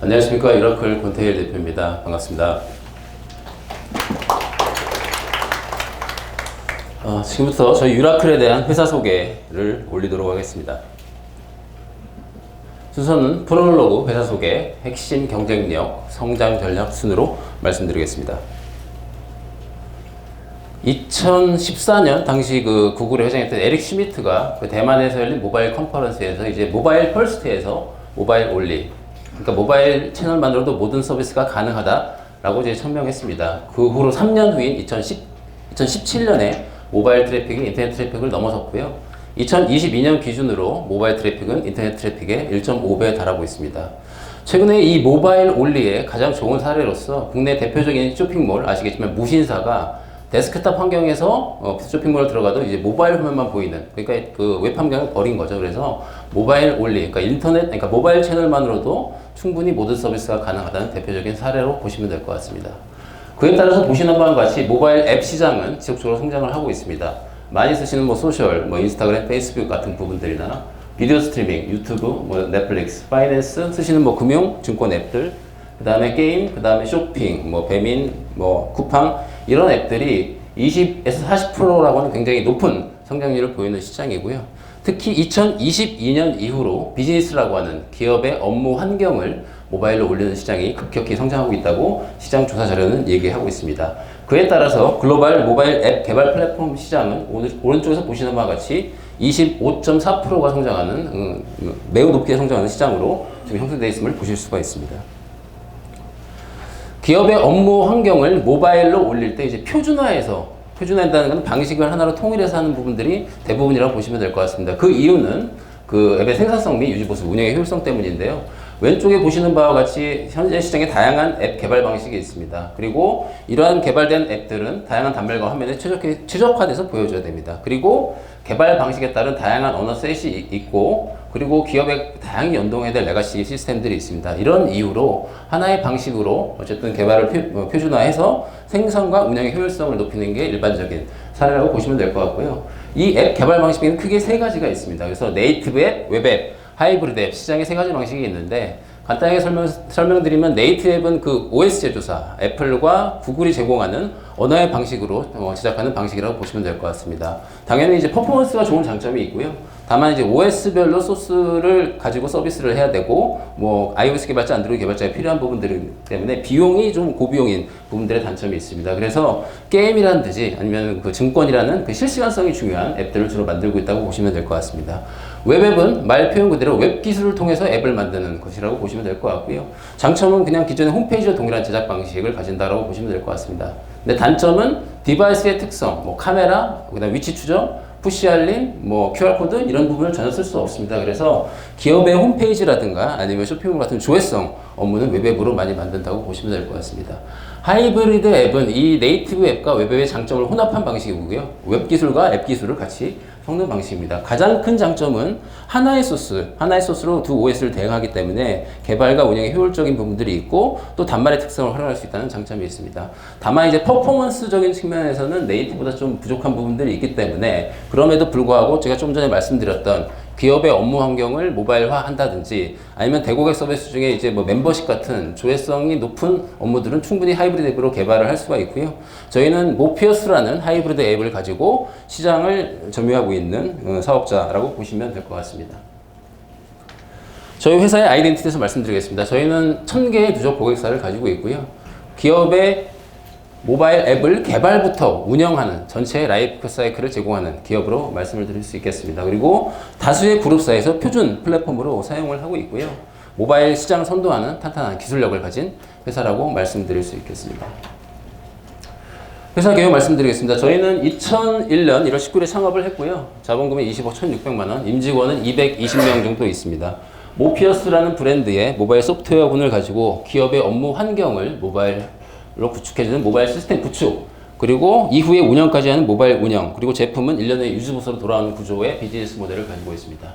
안녕하십니까. 유라클 권태일 대표입니다. 반갑습니다. 지금부터 저희 유라클에 대한 회사 소개를 올리도록 하겠습니다. 순서는 프롤로그 회사 소개, 핵심 경쟁력, 성장 전략 순으로 말씀드리겠습니다. 2014년 당시 그 구글의 회장이었던 에릭 슈미트가 그 대만에서 열린 모바일 컨퍼런스에서 이제 모바일 퍼스트에서 모바일 올리, 그러니까 모바일 채널만으로도 모든 서비스가 가능하다라고 이제 천명했습니다. 그 후로 3년 후인 2017년에 모바일 트래픽이 인터넷 트래픽을 넘어섰고요. 2022년 기준으로 모바일 트래픽은 인터넷 트래픽의 1.5배에 달하고 있습니다. 최근에 이 모바일 올리의 가장 좋은 사례로서 국내 대표적인 쇼핑몰 아시겠지만 무신사가 데스크탑 환경에서 쇼핑몰 들어가도 이제 모바일 화면만 보이는, 그러니까 그 웹 환경을 버린 거죠. 그래서 모바일 올리, 그러니까 모바일 채널만으로도 충분히 모든 서비스가 가능하다는 대표적인 사례로 보시면 될 것 같습니다. 그에 따라서 보시는 바와 같이 모바일 앱 시장은 지속적으로 성장을 하고 있습니다. 많이 쓰시는 소셜, 인스타그램, 페이스북 같은 부분들이나 비디오 스트리밍, 유튜브, 넷플릭스, 파이낸스, 쓰시는 금융, 증권 앱들, 그 다음에 게임, 그 다음에 쇼핑, 배민, 쿠팡, 이런 앱들이 20에서 40%라고 하는 굉장히 높은 성장률을 보이는 시장이고요. 특히 2022년 이후로 비즈니스라고 하는 기업의 업무 환경을 모바일로 올리는 시장이 급격히 성장하고 있다고 시장 조사 자료는 얘기하고 있습니다. 그에 따라서 글로벌 모바일 앱 개발 플랫폼 시장은 오른쪽에서 보시는 바와 같이 25.4%가 성장하는 매우 높게 성장하는 시장으로 지금 형성되어 있음을 보실 수가 있습니다. 기업의 업무 환경을 모바일로 올릴 때 이제 표준화한다는 건 방식을 하나로 통일해서 하는 부분들이 대부분이라고 보시면 될 것 같습니다. 그 이유는 그 앱의 생산성 및 유지 보수, 운영의 효율성 때문인데요. 왼쪽에 보시는 바와 같이 현재 시장에 다양한 앱 개발 방식이 있습니다. 그리고 이러한 개발된 앱들은 다양한 단말과 화면에 최적화돼서 보여줘야 됩니다. 그리고 개발 방식에 따른 다양한 언어 셋이 있고, 그리고 기업에 다양히 연동해야 될 레가시 시스템들이 있습니다. 이런 이유로 하나의 방식으로 어쨌든 개발을 표준화해서 생산과 운영의 효율성을 높이는 게 일반적인 사례라고 보시면 될 것 같고요. 이 앱 개발 방식에는 크게 세 가지가 있습니다. 그래서 네이티브 앱, 웹 앱, 하이브리드 앱, 시장에 세 가지 방식이 있는데, 간단하게 설명드리면 네이티브 앱은 그 OS 제조사, 애플과 구글이 제공하는 언어의 방식으로 제작하는 방식이라고 보시면 될 것 같습니다. 당연히 이제 퍼포먼스가 좋은 장점이 있고요. 다만 이제 OS별로 소스를 가지고 서비스를 해야 되고, iOS 개발자, 안드로이드 개발자에 필요한 부분들 때문에 비용이 좀 고비용인 부분들의 단점이 있습니다. 그래서 게임이라는 듯이 아니면 그 증권이라는 그 실시간성이 중요한 앱들을 주로 만들고 있다고 보시면 될 것 같습니다. 웹앱은 말 표현 그대로 웹 기술을 통해서 앱을 만드는 것이라고 보시면 될 것 같고요. 장점은 그냥 기존의 홈페이지와 동일한 제작 방식을 가진다라고 보시면 될 것 같습니다. 근데 단점은 디바이스의 특성, 카메라, 그다음 위치 추적, 푸시 알림, QR코드 이런 부분을 전혀 쓸 수 없습니다. 그래서 기업의 홈페이지라든가 아니면 쇼핑몰 같은 조회성 업무는 웹앱으로 많이 만든다고 보시면 될 것 같습니다. 하이브리드 앱은 이 네이티브 앱과 웹앱의 장점을 혼합한 방식이고요. 웹 기술과 앱 기술을 같이 섞는 방식입니다. 가장 큰 장점은 하나의 소스로 두 OS를 대응하기 때문에 개발과 운영에 효율적인 부분들이 있고, 또 단말의 특성을 활용할 수 있다는 장점이 있습니다. 다만 이제 퍼포먼스적인 측면에서는 네이티브보다 좀 부족한 부분들이 있기 때문에, 그럼에도 불구하고 제가 좀 전에 말씀드렸던 기업의 업무 환경을 모바일화 한다든지, 아니면 대고객 서비스 중에 이제 멤버십 같은 조회성이 높은 업무들은 충분히 하이브리드 앱으로 개발을 할 수가 있고요. 저희는 모피어스라는 하이브리드 앱을 가지고 시장을 점유하고 있는 사업자라고 보시면 될 것 같습니다. 저희 회사의 아이덴티티에서 말씀드리겠습니다. 저희는 1000개의 누적 고객사를 가지고 있고요. 기업의 모바일 앱을 개발부터 운영하는 전체 라이프 사이클을 제공하는 기업으로 말씀을 드릴 수 있겠습니다. 그리고 다수의 그룹사에서 표준 플랫폼으로 사용을 하고 있고요. 모바일 시장을 선도하는 탄탄한 기술력을 가진 회사라고 말씀드릴 수 있겠습니다. 회사 개요 말씀드리겠습니다. 저희는 2001년 1월 19일에 창업을 했고요. 자본금은 20억 1,600만 원, 임직원은 220명 정도 있습니다. 모피어스라는 브랜드의 모바일 소프트웨어군을 가지고 기업의 업무 환경을 모바일로 구축해주는 모바일 시스템 구축, 그리고 이후에 운영까지 하는 모바일 운영, 그리고 제품은 1년에 유지보수로 돌아오는 구조의 비즈니스 모델을 가지고 있습니다.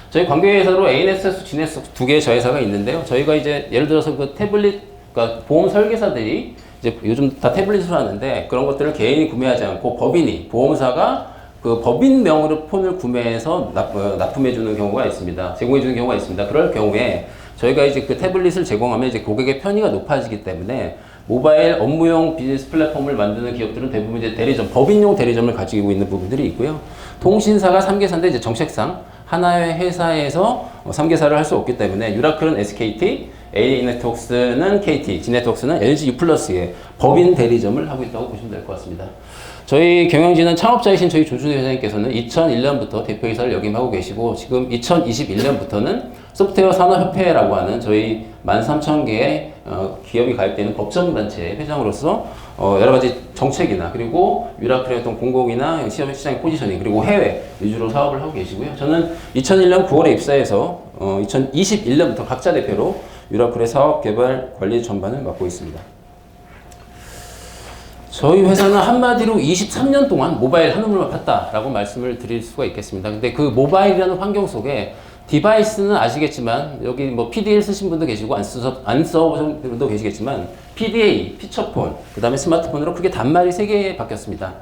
저희 관계회사로 ANSS, GNS 두 개의 저회사가 있는데요. 저희가 이제 예를 들어서 그 태블릿, 그러니까 보험 설계사들이 이제 요즘 다 태블릿으로 하는데, 그런 것들을 개인이 구매하지 않고 법인이, 보험사가 그 법인명으로 폰을 구매해서 납품해주는 경우가 있습니다. 제공해주는 경우가 있습니다. 그럴 경우에 저희가 이제 그 태블릿을 제공하면 이제 고객의 편의가 높아지기 때문에 모바일 업무용 비즈니스 플랫폼을 만드는 기업들은 대부분 이제 대리점, 법인용 대리점을 가지고 있는 부분들이 있고요. 통신사가 3개사인데 이제 정책상 하나의 회사에서 3개사를 할 수 없기 때문에 유라클은 SKT, A네트워크스는 KT, G네트워크스는 LG U+의 법인 대리점을 하고 있다고 보시면 될 것 같습니다. 저희 경영진은 창업자이신 저희 조준희 회장님께서는 2001년부터 대표이사를 역임하고 계시고 지금 2021년부터는 소프트웨어 산업협회라고 하는 저희 13,000개의 기업이 가입되는 법정단체의 회장으로서 여러 가지 정책이나 그리고 유라클의 어떤 공공이나 시장의 포지셔닝 그리고 해외 위주로 사업을 하고 계시고요. 저는 2001년 9월에 입사해서 2021년부터 각자 대표로 유라클의 사업 개발 관리 전반을 맡고 있습니다. 저희 회사는 한마디로 23년 동안 모바일 한 우물만 팠다라고 말씀을 드릴 수가 있겠습니다. 근데 그 모바일이라는 환경 속에 디바이스는 아시겠지만 여기 뭐 PDL 쓰신 분도 계시고 안 써보신 분도 계시겠지만 PDA, 피처폰, 그 다음에 스마트폰으로 크게 단말이 3개 바뀌었습니다.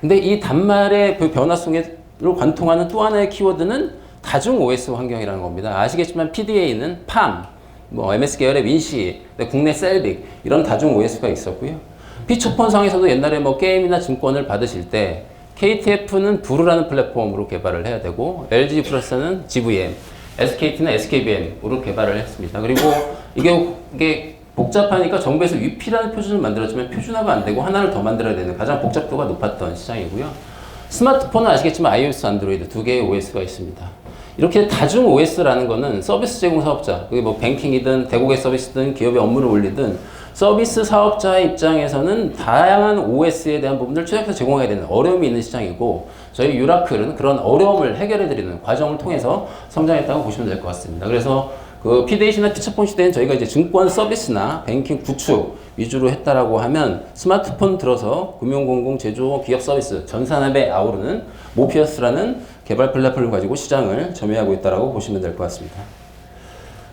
근데 이 단말의 그 변화 속으로 관통하는 또 하나의 키워드는 다중 OS 환경이라는 겁니다. 아시겠지만 PDA는 팜, 뭐 MS 계열의 윈시, 국내 셀빅 이런 다중 OS가 있었고요. 피처폰 상에서도 옛날에 뭐 게임이나 증권을 받으실 때 KTF는 부르라는 플랫폼으로 개발을 해야 되고 LG 플러스는 GVM, SKT는 SKBM으로 개발을 했습니다. 그리고 이게 복잡하니까 정부에서 위피라는 표준을 만들었지만 표준화가 안 되고 하나를 더 만들어야 되는 가장 복잡도가 높았던 시장이고요. 스마트폰은 아시겠지만 iOS, 안드로이드 두 개의 OS가 있습니다. 이렇게 다중 OS라는 거는 서비스 제공 사업자, 그게 뭐 뱅킹이든 대고객 서비스든 기업의 업무를 올리든 서비스 사업자의 입장에서는 다양한 OS에 대한 부분들을 최적화해서 제공해야 되는 어려움이 있는 시장이고 저희 유라클은 그런 어려움을 해결해드리는 과정을 통해서 성장했다고 보시면 될 것 같습니다. 그래서 그 PDA시나 피처폰 시대엔 저희가 이제 증권 서비스나 뱅킹 구축 위주로 했다라고 하면 스마트폰 들어서 금융공공 제조 기업 서비스 전산업에 아우르는 모피어스라는 개발 플랫폼을 가지고 시장을 점유하고 있다라고 보시면 될 것 같습니다.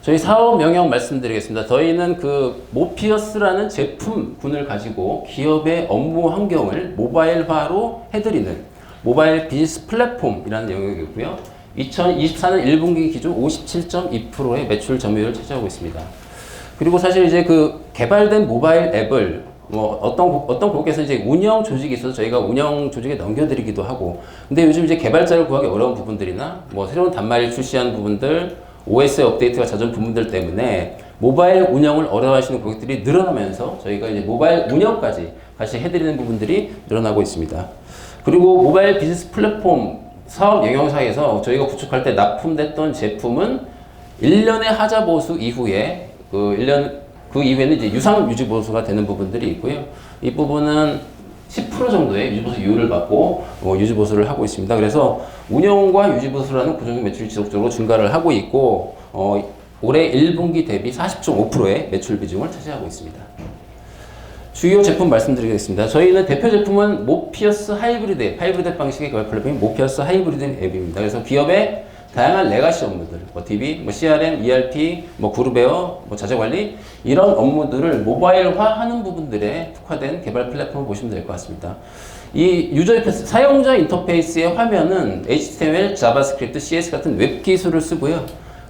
저희 사업 영역 말씀드리겠습니다. 저희는 그 모피어스라는 제품군을 가지고 기업의 업무 환경을 모바일화로 해드리는 모바일 비즈니스 플랫폼이라는 영역이고요. 2024년 1분기 기준 57.2%의 매출 점유율을 차지하고 있습니다. 그리고 사실 이제 그 개발된 모바일 앱을 뭐 어떤 고객에서 이제 운영 조직이 있어서 저희가 운영 조직에 넘겨드리기도 하고, 근데 요즘 이제 개발자를 구하기 어려운 부분들이나 뭐 새로운 단말을 출시한 부분들, OS 업데이트가 잦은 부분들 때문에 모바일 운영을 어려워하시는 고객들이 늘어나면서 저희가 이제 모바일 운영까지 같이 해드리는 부분들이 늘어나고 있습니다. 그리고 모바일 비즈니스 플랫폼 사업 영역상에서 저희가 구축할 때 납품됐던 제품은 1년의 하자 보수 이후에 그 이후에는 이제 유상 유지 보수가 되는 부분들이 있고요. 이 부분은 10% 정도의 유지보수 이율을 받고 유지보수를 하고 있습니다. 그래서 운영과 유지보수라는 구조적 매출이 지속적으로 증가를 하고 있고 올해 1분기 대비 40.5%의 매출 비중을 차지하고 있습니다. 주요 제품 말씀드리겠습니다. 저희는 대표 제품은 모피어스 하이브리드 방식의 개발 플랫폼인 모피어스 하이브리드 앱입니다. 그래서 기업의 다양한 레가시 업무들, 뭐 DB, CRM, ERP, 그룹웨어, 자재관리 이런 업무들을 모바일화하는 부분들에 특화된 개발 플랫폼을 보시면 될 것 같습니다. 이 사용자 인터페이스의 화면은 HTML, 자바스크립트, CS 같은 웹 기술을 쓰고요.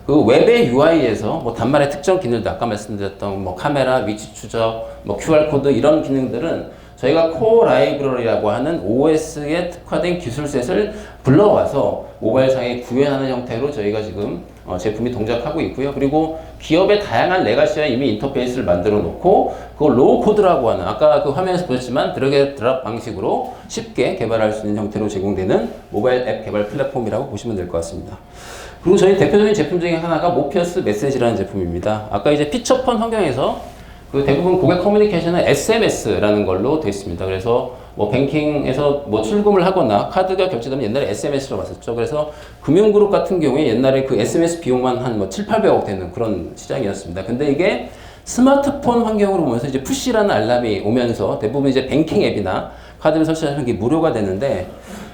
그 웹의 UI에서 단말의 특정 기능들, 아까 말씀드렸던 카메라, 위치 추적, QR코드 이런 기능들은 저희가 코어 라이브러리라고 하는 OS에 특화된 기술셋을 불러와서 모바일상에 구현하는 형태로 저희가 지금 제품이 동작하고 있고요. 그리고 기업의 다양한 레가시와 이미 인터페이스를 만들어 놓고 그걸 로우 코드라고 하는 아까 그 화면에서 보셨지만 드래그 드랍 방식으로 쉽게 개발할 수 있는 형태로 제공되는 모바일 앱 개발 플랫폼이라고 보시면 될 것 같습니다. 그리고 저희 대표적인 제품 중에 하나가 모피어스 메시지라는 제품입니다. 아까 이제 피처폰 환경에서 그 대부분 고객 커뮤니케이션은 SMS라는 걸로 되어 있습니다. 그래서 뱅킹에서 출금을 하거나 카드가 결제되면 옛날에 SMS로 봤었죠. 그래서 금융그룹 같은 경우에 옛날에 그 SMS 비용만 한 7,800억 되는 그런 시장이었습니다. 근데 이게 스마트폰 환경으로 보면서 이제 푸시라는 알람이 오면서 대부분 이제 뱅킹 앱이나 카드를 설치하시면 이게 무료가 되는데,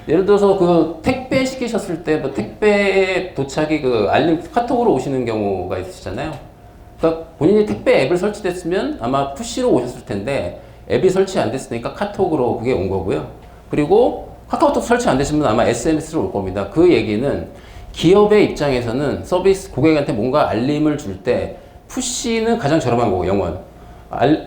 예를 들어서 그 택배 시키셨을 때 택배 도착이 그 알림 카톡으로 오시는 경우가 있으시잖아요. 그러니까 본인이 택배 앱을 설치됐으면 아마 푸시로 오셨을 텐데 앱이 설치 안 됐으니까 카톡으로 그게 온 거고요. 그리고 카카오톡 설치 안 되시면 아마 SMS로 올 겁니다. 그 얘기는 기업의 입장에서는 서비스 고객한테 뭔가 알림을 줄 때 푸시는 가장 저렴한 거고 0원.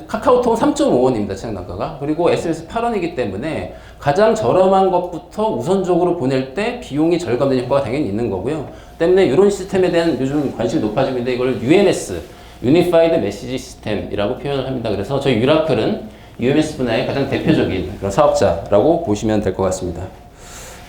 카카오톡은 3.5원입니다. 시장 단가가. 그리고 SNS 8원이기 때문에 가장 저렴한 것부터 우선적으로 보낼 때 비용이 절감되는 효과가 당연히 있는 거고요. 때문에 이런 시스템에 대한 요즘 관심이 높아지고 있는데 이걸 UMS, Unified Message System이라고 표현을 합니다. 그래서 저희 유라클은 UMS 분야의 가장 대표적인 그런 사업자라고 보시면 될 것 같습니다.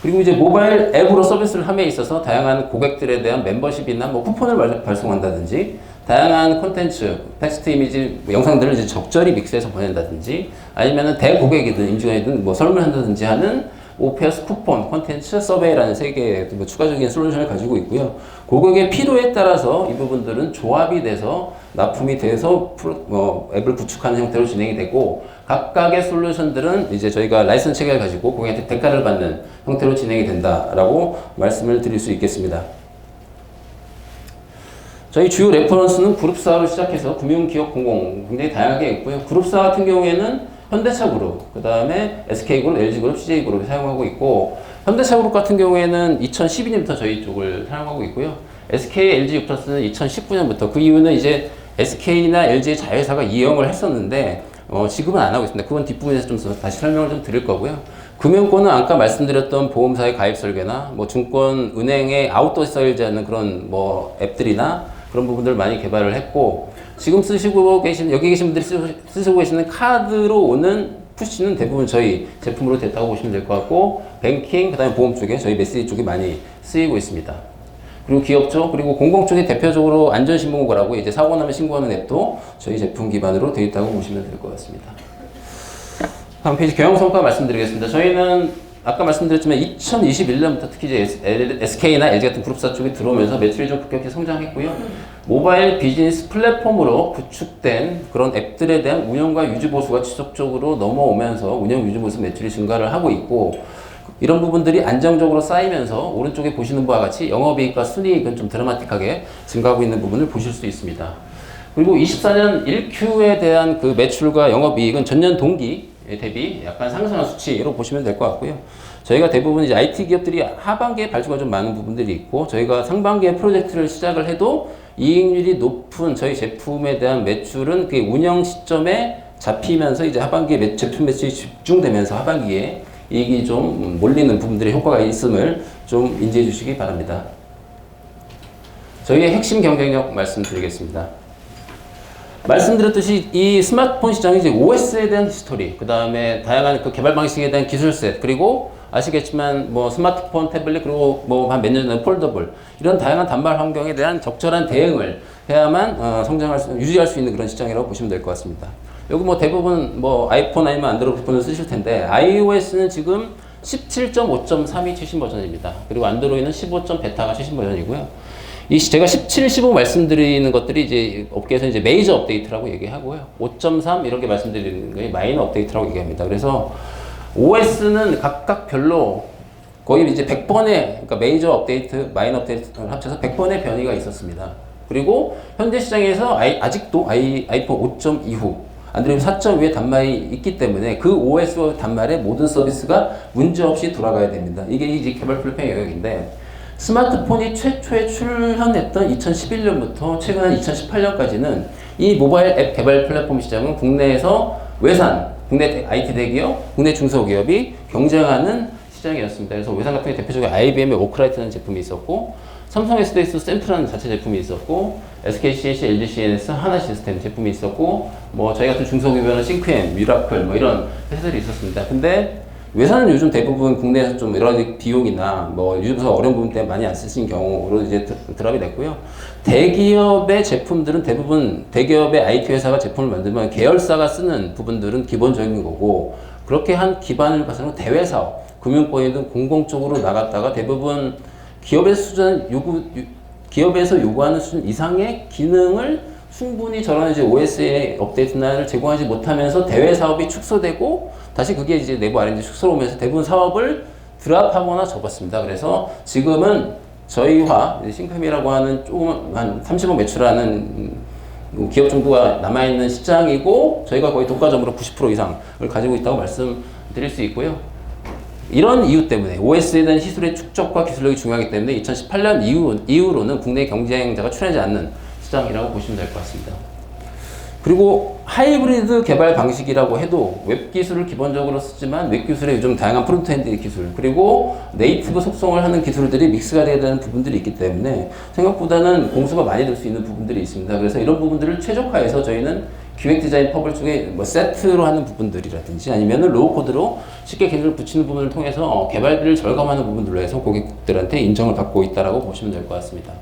그리고 이제 모바일 앱으로 서비스를 함에 있어서 다양한 고객들에 대한 멤버십이나 뭐 쿠폰을 발송한다든지 다양한 콘텐츠, 텍스트 이미지, 영상들을 이제 적절히 믹스해서 보낸다든지 아니면은 대고객이든 임직원이든 뭐 설문을 한다든지 하는 오페어스 쿠폰, 콘텐츠, 서베이라는 세 개의 뭐 추가적인 솔루션을 가지고 있고요. 고객의 필요에 따라서 이 부분들은 조합이 돼서 납품이 돼서 앱을 구축하는 형태로 진행이 되고 각각의 솔루션들은 이제 저희가 라이선스 체계를 가지고 고객한테 대가를 받는 형태로 진행이 된다라고 말씀을 드릴 수 있겠습니다. 저희 주요 레퍼런스는 그룹사로 시작해서 금융기업공공 굉장히 다양하게 있고요. 그룹사 같은 경우에는 현대차그룹, 그 다음에 SK그룹, LG그룹, CJ그룹을 사용하고 있고 현대차그룹 같은 경우에는 2012년부터 저희 쪽을 사용하고 있고요. SK, LG 유플러스는 2019년부터 그 이유는 이제 SK나 LG의 자회사가 이용을 했었는데 지금은 안 하고 있습니다. 그건 뒷부분에서 좀 다시 설명을 좀 드릴 거고요. 금융권은 아까 말씀드렸던 보험사의 가입 설계나 뭐 증권, 은행의 아웃도어 사일즈하는 그런 뭐 앱들이나 그런 부분들을 많이 개발을 했고 지금 여기 계신 분들이 쓰시고 계시는 카드로 오는 푸시는 대부분 저희 제품으로 됐다고 보시면 될 것 같고 뱅킹, 그 다음에 보험 쪽에 저희 메시지 쪽이 많이 쓰이고 있습니다. 그리고 기업 쪽, 그리고 공공 쪽이 대표적으로 안전신문고라고 이제 사고 나면 신고하는 앱도 저희 제품 기반으로 되어 있다고 보시면 될 것 같습니다. 다음 페이지 경영성과 말씀드리겠습니다. 저희는 아까 말씀드렸지만 2021년부터 특히 이제 SK나 LG 같은 그룹사 쪽에 들어오면서 매출이 좀 급격히 성장했고요. 모바일 비즈니스 플랫폼으로 구축된 그런 앱들에 대한 운영과 유지 보수가 지속적으로 넘어오면서 운영 유지 보수 매출이 증가를 하고 있고 이런 부분들이 안정적으로 쌓이면서 오른쪽에 보시는 바와 같이 영업이익과 순이익은 좀 드라마틱하게 증가하고 있는 부분을 보실 수 있습니다. 그리고 24년 1Q에 대한 그 매출과 영업이익은 전년 동기 대비 약간 상승한 수치로 보시면 될 것 같고요. 저희가 대부분 이제 IT 기업들이 하반기에 발주가 좀 많은 부분들이 있고 저희가 상반기에 프로젝트를 시작을 해도 이익률이 높은 저희 제품에 대한 매출은 그 운영 시점에 잡히면서 이제 하반기에 제품 매출이 집중되면서 하반기에 이익이 좀 몰리는 부분들의 효과가 있음을 좀 인지해 주시기 바랍니다. 저희의 핵심 경쟁력 말씀드리겠습니다. 말씀드렸듯이 이 스마트폰 시장이 이제 OS에 대한 히스토리, 그 다음에 다양한 그 개발 방식에 대한 기술셋, 그리고 아시겠지만 뭐 스마트폰, 태블릿, 그리고 뭐 한 몇 년 전에 폴더블 이런 다양한 단말 환경에 대한 적절한 대응을 해야만 유지할 수 있는 그런 시장이라고 보시면 될 것 같습니다. 여기 뭐 대부분 뭐 아이폰 아니면 안드로이드 폰을 쓰실 텐데 iOS는 지금 17.5.3이 최신 버전입니다. 그리고 안드로이드는 15. 베타가 최신 버전이고요. 제가 17, 15 말씀드리는 것들이 이제 업계에서 이제 메이저 업데이트라고 얘기하고요. 5.3 이렇게 말씀드리는 게 마이너 업데이트라고 얘기합니다. 그래서 OS는 각각 별로 거의 이제 100번의, 그러니까 메이저 업데이트, 마이너 업데이트를 합쳐서 100번의 변이가 있었습니다. 그리고 현재 시장에서 아직도 아이폰 5점 이후 안드로이드 4.2의 단말이 있기 때문에 그 OS 단말의 모든 서비스가 문제없이 돌아가야 됩니다. 이게 이제 개발 플랫폼의 영역인데 스마트폰이 최초에 출현했던 2011년부터 최근 한 2018년까지는 이 모바일 앱 개발 플랫폼 시장은 국내에서 외산, 국내 IT 대기업, 국내 중소기업이 경쟁하는 시장이었습니다. 그래서 외산 같은 게 대표적으로 IBM의 오크라이트라는 제품이 있었고 삼성 SDS 샘플라는 자체 제품이 있었고 SK CNC, LG CNS, 하나 시스템 제품이 있었고 뭐 저희 같은 중소기업은 싱크엠, 미라클 뭐 이런 회사들이 있었습니다. 근데 외산은 요즘 대부분 국내에서 좀 여러 가지 비용이나 뭐 유지보수 어려운 부분 때문에 많이 안 쓰신 경우로 이제 드랍이 됐고요. 대기업의 제품들은 대부분 대기업의 IT 회사가 제품을 만들면 계열사가 쓰는 부분들은 기본적인 거고 그렇게 한 기반을 봐서는 대외사업, 금융권이든 공공 쪽으로 나갔다가 대부분 기업에서 요구하는 수준 이상의 기능을 충분히 저런 이제 OS의 업데이트를 제공하지 못하면서 대외 사업이 축소되고 다시 그게 이제 내부 R&D 축소로 오면서 대부분 사업을 드랍하거나 접었습니다. 그래서 지금은 저희와 싱크엠이라고 하는 조금 한 30억 매출하는 기업 정도가 남아있는 시장이고 저희가 거의 독과점으로 90% 이상을 가지고 있다고 말씀드릴 수 있고요. 이런 이유 때문에 OS에 대한 시술의 축적과 기술력이 중요하기 때문에 2018년 이후로는 국내 경쟁자가 출연하지 않는 시장이라고 보시면 될 것 같습니다. 그리고 하이브리드 개발 방식이라고 해도 웹 기술을 기본적으로 쓰지만 웹 기술에 요즘 다양한 프론트엔드 기술 그리고 네이티브 속성을 하는 기술들이 믹스가 되어야 되는 부분들이 있기 때문에 생각보다는 공수가 많이 들 수 있는 부분들이 있습니다. 그래서 이런 부분들을 최적화해서 저희는 기획 디자인 퍼블 중에 뭐 세트로 하는 부분들이라든지 아니면은 로우 코드로 쉽게 기능을 붙이는 부분을 통해서 개발비를 절감하는 부분들로 해서 고객들한테 인정을 받고 있다라고 보시면 될 것 같습니다.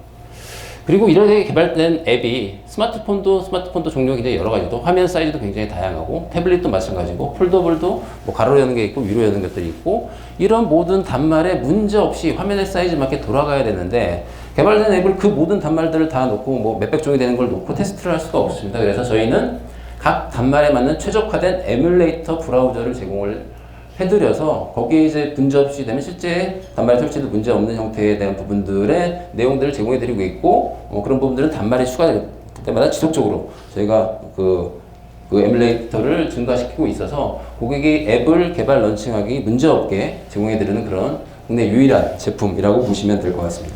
그리고 이렇게 개발된 앱이 스마트폰도 종류가 굉장히 여러 가지도 화면 사이즈도 굉장히 다양하고 태블릿도 마찬가지고 폴더블도 뭐 가로로 여는 게 있고 위로 여는 것들이 있고 이런 모든 단말에 문제 없이 화면의 사이즈 맞게 돌아가야 되는데 개발된 앱을 그 모든 단말들을 다 놓고 뭐 몇백 종이 되는 걸 놓고 테스트를 할 수가 없습니다. 그래서 저희는 각 단말에 맞는 최적화된 에뮬레이터 브라우저를 제공을 해드려서 거기에 이제 문제 없이 되면 실제 단말 설치도 문제 없는 형태에 대한 부분들의 내용들을 제공해드리고 있고 그런 부분들은 단말이 추가될 때마다 지속적으로 저희가 그 에뮬레이터를 증가시키고 있어서 고객이 앱을 개발 런칭하기 문제없게 제공해드리는 그런 국내 유일한 제품이라고 보시면 될 것 같습니다.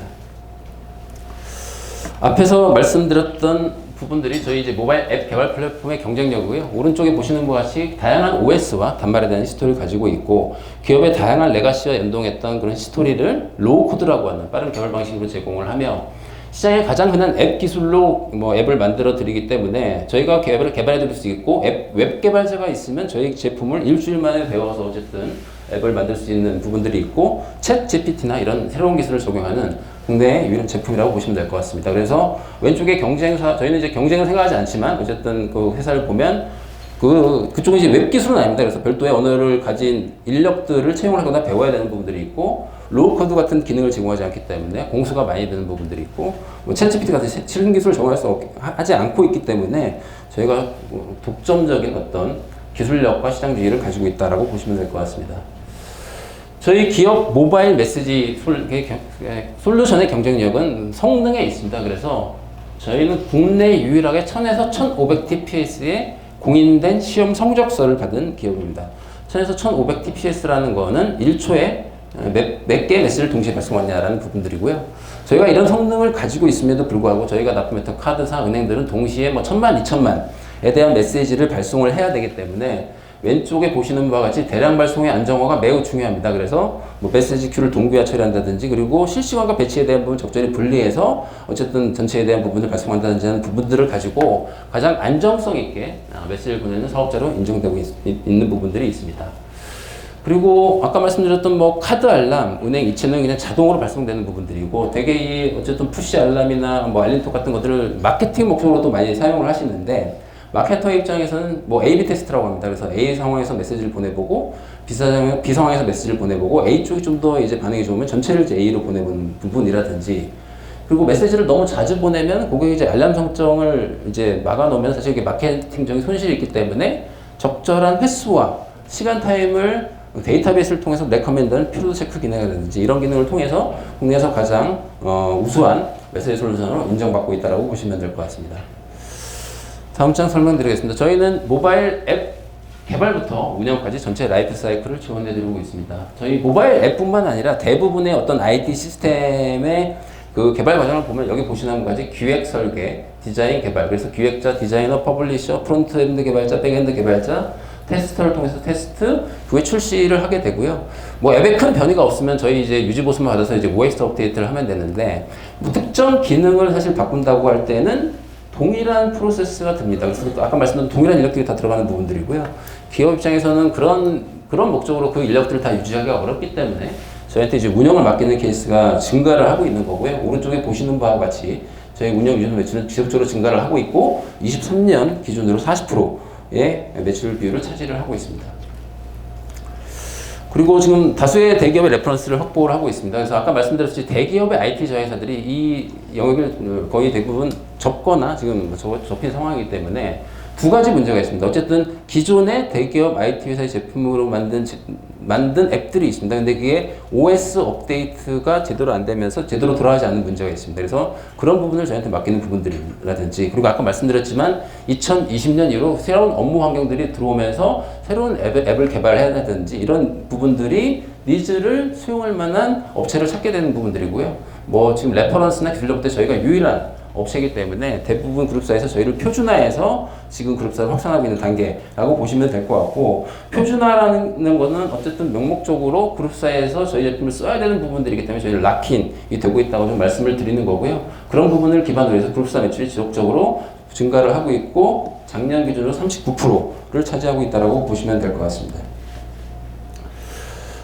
앞에서 말씀드렸던 부분들이 저희 이제 모바일 앱 개발 플랫폼의 경쟁력이고요. 오른쪽에 보시는 것 같이 다양한 OS와 단말에 대한 히스토리를 가지고 있고 기업의 다양한 레가시와 연동했던 그런 히스토리를 로우 코드라고 하는 빠른 개발 방식으로 제공을 하며 시장에 가장 흔한 앱 기술로 뭐 앱을 만들어 드리기 때문에 저희가 앱을 개발해 드릴 수 있고 웹 개발자가 있으면 저희 제품을 일주일 만에 배워서 어쨌든 앱을 만들 수 있는 부분들이 있고 챗 GPT나 이런 새로운 기술을 적용하는 국내 유일한 제품이라고 보시면 될 것 같습니다. 그래서 왼쪽에 경쟁사, 저희는 이제 경쟁을 생각하지 않지만 어쨌든 그 회사를 보면 그쪽은 이제 웹 기술은 아닙니다. 그래서 별도의 언어를 가진 인력들을 채용을 하거나 배워야 되는 부분들이 있고 로우 코드 같은 기능을 제공하지 않기 때문에 공수가 많이 드는 부분들이 있고 챗 GPT 같은 실행 기술을 적용할 수 하지 않고 있기 때문에 저희가 독점적인 어떤 기술력과 시장주의를 가지고 있다라고 보시면 될 것 같습니다. 저희 기업 모바일 메시지 솔루션의 경쟁력은 성능에 있습니다. 그래서 저희는 국내 유일하게 1000에서 1500 TPS의 공인된 시험 성적서를 받은 기업입니다. 1000에서 1500 TPS라는 거는 1초에 몇 개의 메시지를 동시에 발송하냐라는 부분들이고요. 저희가 이런 성능을 가지고 있음에도 불구하고 저희가 납품했던 카드사, 은행들은 동시에 뭐 1000만, 2000만에 대한 메시지를 발송을 해야 되기 때문에 왼쪽에 보시는 바와 같이 대량 발송의 안정화가 매우 중요합니다. 그래서 뭐 메시지 큐를 동기화 처리한다든지 그리고 실시간과 배치에 대한 부분 적절히 분리해서 어쨌든 전체에 대한 부분을 발송한다든지 하는 부분들을 가지고 가장 안정성 있게 메시지를 보내는 사업자로 인정되고 있는 부분들이 있습니다. 그리고 아까 말씀드렸던 뭐 카드 알람, 은행 이체는 그냥 자동으로 발송되는 부분들이고 되게 이 어쨌든 푸시 알람이나 뭐 알림톡 같은 것들을 마케팅 목적으로도 많이 사용을 하시는데 마케터 입장에서는 뭐 A/B 테스트라고 합니다. 그래서 A 상황에서 메시지를 보내보고 B 상황에서 메시지를 보내보고 A 쪽이 좀 더 이제 반응이 좋으면 전체를 이제 A로 보내보는 부분이라든지 그리고 메시지를 너무 자주 보내면 고객이 이제 알람 설정을 이제 막아놓으면 사실 이게 마케팅적인 손실이 있기 때문에 적절한 횟수와 시간 타임을 데이터베이스를 통해서 레커멘드하는 피로도 체크 기능이라든지 이런 기능을 통해서 국내에서 가장 우수한 메시지 솔루션으로 인정받고 있다고 보시면 될 것 같습니다. 다음 장 설명드리겠습니다. 저희는 모바일 앱 개발부터 운영까지 전체 라이프 사이클을 지원해드리고 있습니다. 저희 모바일 앱뿐만 아니라 대부분의 어떤 IT 시스템의 그 개발 과정을 보면 여기 보시는 것까지 기획, 설계, 디자인, 개발. 그래서 기획자, 디자이너, 퍼블리셔, 프론트엔드 개발자, 백엔드 개발자, 테스터를 통해서 테스트, 그게 출시를 하게 되고요. 뭐 앱에 큰 변이가 없으면 저희 이제 유지 보수만 받아서 이제 OS 업데이트를 하면 되는데 뭐 특정 기능을 사실 바꾼다고 할 때는 동일한 프로세스가 듭니다. 그래서 아까 말씀드린 동일한 인력들이 다 들어가는 부분들이고요. 기업 입장에서는 그런 목적으로 그 인력들을 다 유지하기가 어렵기 때문에 저희한테 이제 운영을 맡기는 케이스가 증가를 하고 있는 거고요. 오른쪽에 보시는 바와 같이 저희 운영 유지 매출은 지속적으로 증가를 하고 있고 23년 기준으로 40%의 매출 비율을 차지를 하고 있습니다. 그리고 지금 다수의 대기업의 레퍼런스를 확보를 하고 있습니다. 그래서 아까 말씀드렸듯이 대기업의 IT 자회사들이 이 영역을 거의 대부분 접거나 지금 접힌 상황이기 때문에 두 가지 문제가 있습니다. 어쨌든 기존의 대기업 IT 회사의 제품으로 만든 앱들이 있습니다. 근데 그게 OS 업데이트가 제대로 안 되면서 제대로 돌아가지 않는 문제가 있습니다. 그래서 그런 부분을 저희한테 맡기는 부분들이라든지 그리고 아까 말씀드렸지만 2020년 이후로 새로운 업무 환경들이 들어오면서 새로운 앱을 개발해야 되든지 이런 부분들이 니즈를 수용할 만한 업체를 찾게 되는 부분들이고요. 뭐 지금 레퍼런스나 기술력 때 저희가 유일한 업체이기 때문에 대부분 그룹사에서 저희를 표준화해서 지금 그룹사를 확산하고 있는 단계라고 보시면 될 것 같고, 표준화라는 거는 어쨌든 명목적으로 그룹사에서 저희 제품을 써야 되는 부분들이기 때문에 저희를 락인이 되고 있다고 좀 말씀을 드리는 거고요. 그런 부분을 기반으로 해서 그룹사 매출이 지속적으로 증가를 하고 있고 작년 기준으로 39%를 차지하고 있다고 보시면 될 것 같습니다.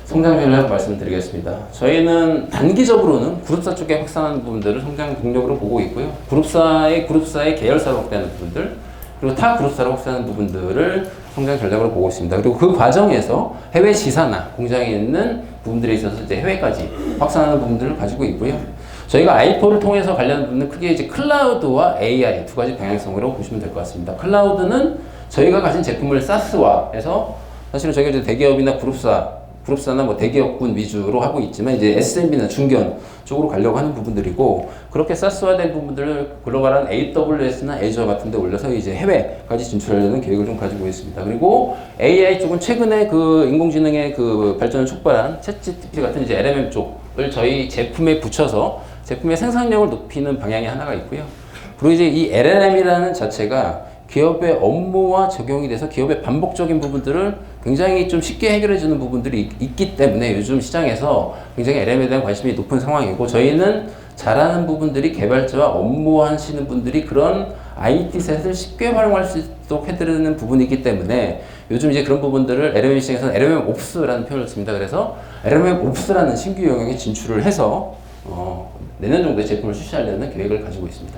성장 전략 말씀드리겠습니다. 저희는 단기적으로는 그룹사 쪽에 확산하는 부분들을 성장 동력으로 보고 있고요. 그룹사의 계열사로 확대하는 부분들, 그리고 타 그룹사로 확산하는 부분들을 성장 전략으로 보고 있습니다. 그리고 그 과정에서 해외 지사나 공장에 있는 부분들에 있어서 이제 해외까지 확산하는 부분들을 가지고 있고요. 저희가 i4를 통해서 관련한 부분은 크게 이제 클라우드와 AI 두 가지 방향성으로 보시면 될 것 같습니다. 클라우드는 저희가 가진 제품을 SaaS화해서 사실은 저희가 이제 대기업이나 그룹사나 뭐 대기업군 위주로 하고 있지만 이제 SMB나 중견 쪽으로 가려고 하는 부분들이고, 그렇게 SaaS화된 부분들을 글로벌한 AWS나 애저 같은 데 올려서 이제 해외까지 진출하려는 계획을 좀 가지고 있습니다. 그리고 AI 쪽은 최근에 그 인공지능의 그 발전을 촉발한 챗GPT 같은 이제 LMM 쪽을 저희 제품에 붙여서 제품의 생산력을 높이는 방향이 하나가 있고요. 그리고 이제 이 LLM이라는 자체가 기업의 업무와 적용이 돼서 기업의 반복적인 부분들을 굉장히 좀 쉽게 해결해주는 부분들이 있기 때문에 요즘 시장에서 굉장히 LLM에 대한 관심이 높은 상황이고, 저희는 잘하는 부분들이 개발자와 업무하시는 분들이 그런 IT셋을 쉽게 활용할 수 있도록 해드리는 부분이기 때문에 요즘 이제 그런 부분들을 LLM 시장에서는 LLM 옵스라는 표현을 씁니다. 그래서 LLM 옵스라는 신규 영역에 진출을 해서 내년 정도에 제품을 출시하려는 계획을 가지고 있습니다.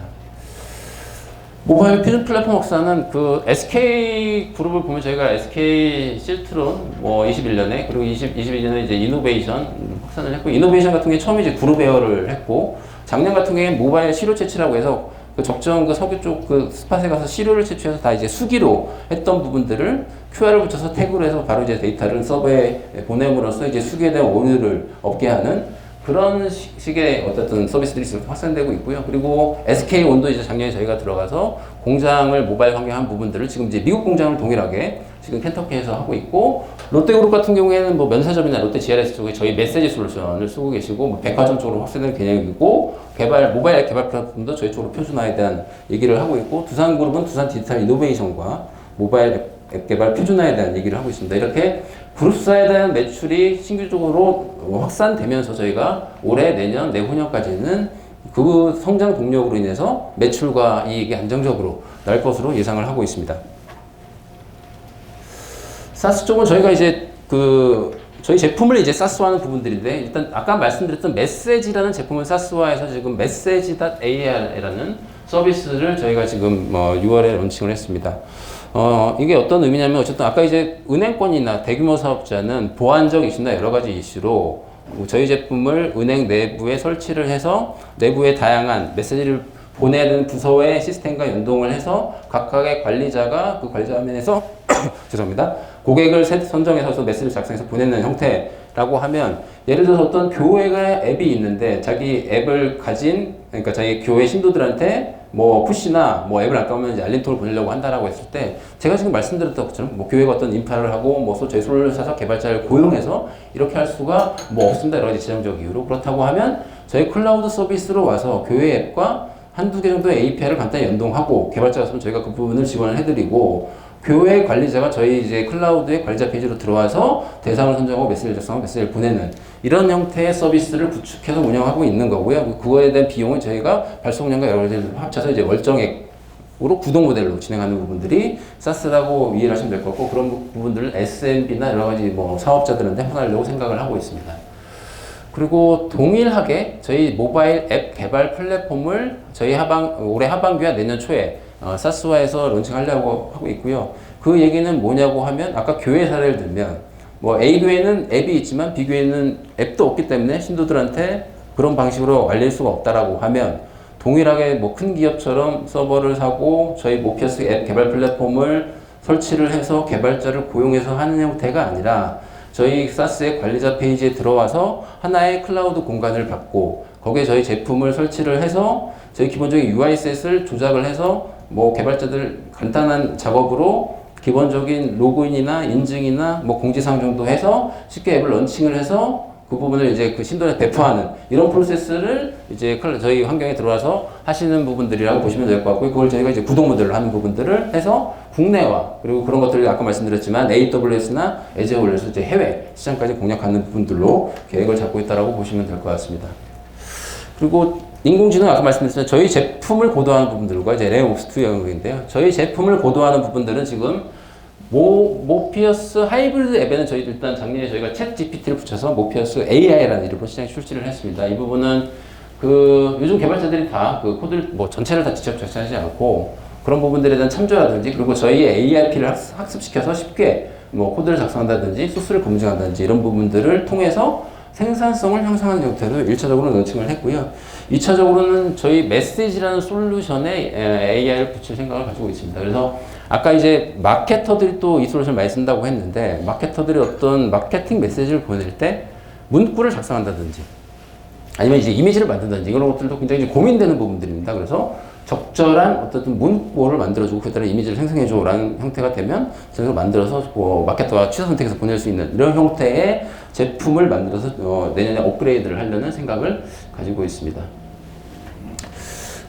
모바일 표준 플랫폼 확산은 그 SK 그룹을 보면 저희가 SK 실트론 뭐 21년에 그리고 22년에 이제 이노베이션 확산을 했고, 이노베이션 같은 게 처음에 이제 그룹웨어를 했고, 작년 같은 경우에 모바일 시료 채취라고 해서 그 적정 그 석유 쪽 그 스팟에 가서 시료를 채취해서 다 이제 수기로 했던 부분들을 QR을 붙여서 태그를 해서 바로 이제 데이터를 서버에 보냄으로써 이제 수기에 대한 오류를 없게 하는 그런 식의 어떤 서비스들이 지금 확산되고 있고요. 그리고 SK온도 이제 작년에 저희가 들어가서 공장을 모바일 환경한 부분들을 지금 이제 미국 공장을 동일하게 지금 켄터키에서 하고 있고, 롯데그룹 같은 경우에는 뭐 면세점이나 롯데 GRS 쪽에 저희 메시지 솔루션을 쓰고 계시고, 뭐 백화점 쪽으로 확산될 개념이고, 모바일 앱 개발 플랫폼도 저희 쪽으로 표준화에 대한 얘기를 하고 있고, 두산그룹은 두산 디지털 이노베이션과 모바일 앱 개발 표준화에 대한 얘기를 하고 있습니다. 이렇게 그룹사에 대한 매출이 신규적으로 확산되면서 저희가 올해, 내년, 내후년까지는 그 성장 동력으로 인해서 매출과 이익이 안정적으로 날 것으로 예상을 하고 있습니다. 사스 쪽은 저희가 이제 저희 제품을 이제 사스화하는 부분들인데, 일단 아까 말씀드렸던 메시지라는 제품을 사스화해서 지금 message.ai라는 서비스를 저희가 지금 6월에 론칭을 했습니다. 이게 어떤 의미냐면, 어쨌든 아까 이제 은행권이나 대규모 사업자는 보안적 이슈나 여러 가지 이슈로 저희 제품을 은행 내부에 설치를 해서 내부에 다양한 메시지를 보내야 되는 부서의 시스템과 연동을 해서 각각의 관리자가 그 관리자 화면에서 죄송합니다. 고객을 선정해서 메시지를 작성해서 보내는 형태라고 하면, 예를 들어서 어떤 교회가 앱이 있는데 자기 앱을 가진, 그러니까 자기 교회 신도들한테 뭐 푸시나 뭐 앱을 아까우면 이제 알림톡을 보내려고 한다라고 했을 때, 제가 지금 말씀드렸던 것처럼 뭐 교회가 어떤 인파를 하고 뭐 저희 솔루션 개발자를 고용해서 이렇게 할 수가 뭐 없습니다. 여러 가지 지정적 이유로. 그렇다고 하면 저희 클라우드 서비스로 와서 교회 앱과 한두 개 정도의 API를 간단히 연동하고, 개발자가 있으면 저희가 그 부분을 지원을 해드리고, 교회 관리자가 저희 이제 클라우드의 관리자 페이지로 들어와서 대상을 선정하고 메시지를 작성하고 메시지를 보내는 이런 형태의 서비스를 구축해서 운영하고 있는 거고요. 그거에 대한 비용은 저희가 발송량과 여러 가지를 합쳐서 이제 월정액으로 구독 모델로 진행하는 부분들이 사스라고 이해를 하시면 될 것 같고, 그런 부분들을 SMB나 여러 가지 뭐 사업자들한테 해보려고 생각을 하고 있습니다. 그리고 동일하게 저희 모바일 앱 개발 플랫폼을 저희 올해 하반기와 내년 초에 사스화해서 론칭하려고 하고 있고요. 그 얘기는 뭐냐고 하면, 아까 교회 사례를 들면 뭐 A교회는 앱이 있지만 B교회는 앱도 없기 때문에 신도들한테 그런 방식으로 알릴 수가 없다라고 하면, 동일하게 뭐 큰 기업처럼 서버를 사고 저희 모피어스 앱 개발 플랫폼을 설치를 해서 개발자를 고용해서 하는 형태가 아니라, 저희 사스의 관리자 페이지에 들어와서 하나의 클라우드 공간을 받고 거기에 저희 제품을 설치를 해서 저희 기본적인 UI셋을 조작을 해서 뭐 개발자들 간단한 작업으로 기본적인 로그인이나 인증이나 뭐 공지사항 정도 해서 쉽게 앱을 런칭을 해서 그 부분을 이제 그 신도에 배포하는 이런 프로세스를 이제 저희 환경에 들어와서 하시는 부분들이라고 보시면 될 것 같고요. 그걸 저희가 이제 구독 모델로 하는 부분들을 해서 국내와 그리고 그런 것들을 아까 말씀드렸지만 AWS나 애저에 올려서 이제 해외 시장까지 공략하는 부분들로 계획을 잡고 있다라고 보시면 될 것 같습니다. 그리고 인공지능 아까 말씀드렸지만 저희 제품을 고도화하는 부분들과 이제 LLMOps2 영역인데요. 저희 제품을 고도화하는 부분들은 지금 모피어스 하이브리드 앱에는 저희 일단 작년에 저희가 챗 GPT를 붙여서 모피어스 AI라는 이름으로 시장에 출시를 했습니다. 이 부분은 그 요즘 개발자들이 다 그 코드를 뭐 전체를 다 직접 작성하지 않고 그런 부분들에 대한 참조라든지 그리고 저희의 AIP를 학습시켜서 쉽게 뭐 코드를 작성한다든지 소스를 검증한다든지 이런 부분들을 통해서 생산성을 향상하는 형태로 1차적으로 런칭을 했고요. 2차적으로는 저희 메시지라는 솔루션에 AI를 붙일 생각을 가지고 있습니다. 그래서 아까 이제 마케터들이 또 이 솔루션을 많이 쓴다고 했는데 마케터들이 어떤 마케팅 메시지를 보낼 때 문구를 작성한다든지 아니면 이제 이미지를 만든다든지 이런 것들도 굉장히 고민되는 부분들입니다. 그래서 적절한 어떤 문구를 만들어주고 그다음에 이미지를 생성해줘라는 형태가 되면 저희가 만들어서 뭐 마케터가 취사 선택해서 보낼 수 있는 이런 형태의 제품을 만들어서 내년에 업그레이드를 하려는 생각을 가지고 있습니다.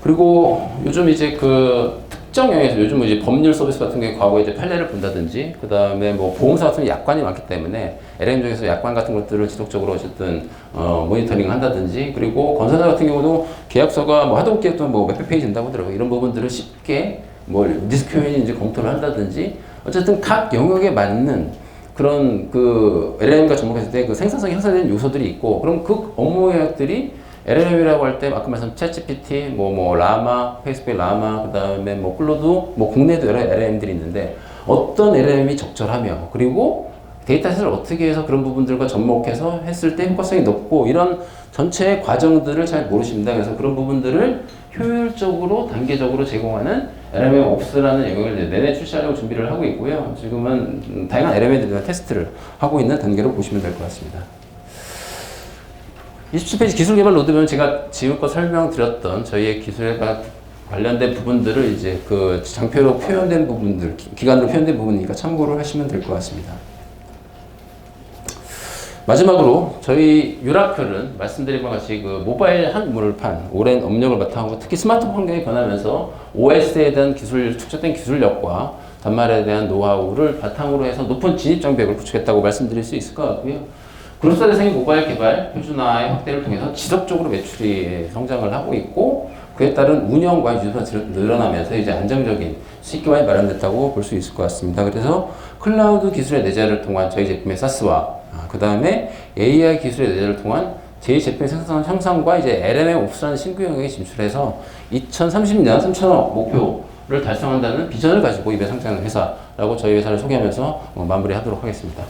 그리고 요즘 이제 그 특정 영역에서 요즘 이제 법률 서비스 같은 경우에 과거에 이제 판례를 본다든지 그 다음에 뭐 보험사 같은 약관이 많기 때문에 LM 중에서 약관 같은 것들을 지속적으로 어쨌든 모니터링 한다든지 그리고 건설사 같은 경우도 계약서가 뭐 하도급 계약도 뭐 몇백 페이지 된다고 하더라고요. 이런 부분들을 쉽게 뭐 리스크 요인인지 검토를 한다든지 어쨌든 각 영역에 맞는 그런 그 LLM과 접목했을 때 그 생산성이 향상되는 요소들이 있고 그럼 그 업무 영역들이 LLM이라고 할 때 아까 말씀 챗GPT, 뭐 라마, 페이스북 라마, 그 다음에 뭐 클로드, 뭐 국내도 여러 LLM들이 있는데 어떤 LLM이 적절하며 그리고 데이터셋을 어떻게 해서 그런 부분들과 접목해서 했을 때 효과성이 높고 이런 전체의 과정들을 잘 모르십니다. 그래서 그런 부분들을 효율적으로 단계적으로 제공하는 LLMOps라는 영역을 내내 출시하려고 준비를 하고 있고요. 지금은 다양한 LLM들과 테스트를 하고 있는 단계로 보시면 될 것 같습니다. 27페이지 기술 개발 로드맵은 제가 지금껏 설명드렸던 저희의 기술에 관련된 부분들을 이제 그 장표로 표현된 부분들, 기간으로 표현된 부분이니까 참고를 하시면 될 것 같습니다. 마지막으로 저희 유라클은 말씀드린 것 같이 그 모바일 한물판 오랜 업력을 바탕으로 특히 스마트폰 환경이 변하면서 OS에 대한 축적된 기술력과 단말에 대한 노하우를 바탕으로 해서 높은 진입 장벽을 구축했다고 말씀드릴 수 있을 것 같고요. 그룹사 대상의 모바일 개발, 표준화의 확대를 통해서 지속적으로 매출이 성장을 하고 있고 그에 따른 운영과 유지가 늘어나면서 이제 안정적인 수익기반이 마련됐다고 볼 수 있을 것 같습니다. 그래서 클라우드 기술의 내재를 통한 저희 제품의 사스와 그 다음에 AI 기술의 내재를 통한 저희 제품의 생산 향상과 이제 LLMOps라는 신규 영역에 진출해서 2030년 3천억 목표를 달성한다는 비전을 가지고 이번에 상장하는 회사라고 저희 회사를 소개하면서 마무리하도록 하겠습니다.